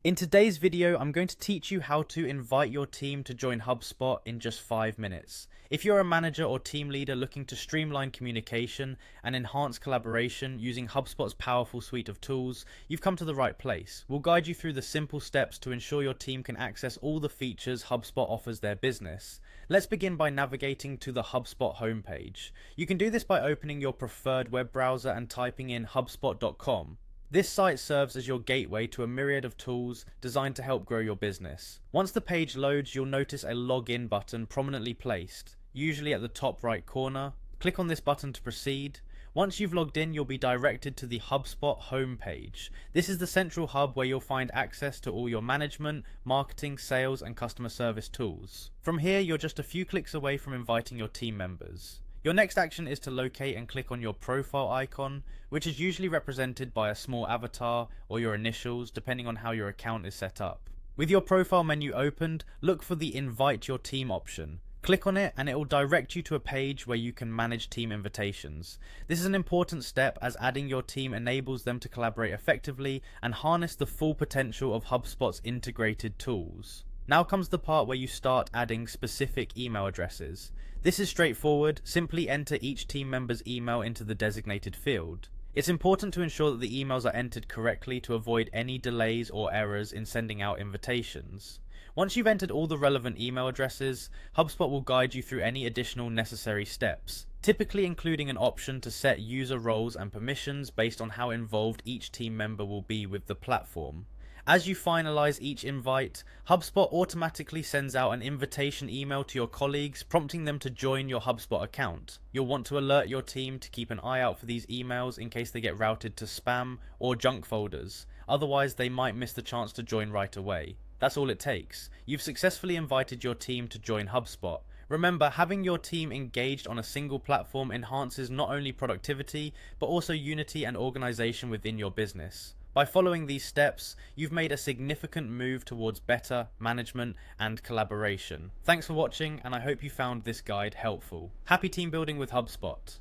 In today's video, I'm going to teach you how to invite your team to join HubSpot in just 5 minutes. If you're a manager or team leader looking to streamline communication and enhance collaboration using HubSpot's powerful suite of tools, you've come to the right place. We'll guide you through the simple steps to ensure your team can access all the features HubSpot offers their business. Let's begin by navigating to the HubSpot homepage. You can do this by opening your preferred web browser and typing in hubspot.com. This site serves as your gateway to a myriad of tools designed to help grow your business. Once the page loads, you'll notice a login button prominently placed, usually at the top right corner. Click on this button to proceed. Once you've logged in, you'll be directed to the HubSpot homepage. This is the central hub where you'll find access to all your management, marketing, sales, and customer service tools. From here, you're just a few clicks away from inviting your team members. Your next action is to locate and click on your profile icon, which is usually represented by a small avatar or your initials, depending on how your account is set up. With your profile menu opened, look for the Invite Your Team option. Click on it and it will direct you to a page where you can manage team invitations. This is an important step as adding your team enables them to collaborate effectively and harness the full potential of HubSpot's integrated tools. Now comes the part where you start adding specific email addresses. This is straightforward. Simply enter each team member's email into the designated field. It's important to ensure that the emails are entered correctly to avoid any delays or errors in sending out invitations. Once you've entered all the relevant email addresses, HubSpot will guide you through any additional necessary steps, typically including an option to set user roles and permissions based on how involved each team member will be with the platform. As you finalize each invite, HubSpot automatically sends out an invitation email to your colleagues, prompting them to join your HubSpot account. You'll want to alert your team to keep an eye out for these emails in case they get routed to spam or junk folders. Otherwise, they might miss the chance to join right away. That's all it takes. You've successfully invited your team to join HubSpot. Remember, having your team engaged on a single platform enhances not only productivity, but also unity and organization within your business. By following these steps, you've made a significant move towards better management and collaboration. Thanks for watching, and I hope you found this guide helpful. Happy team building with HubSpot.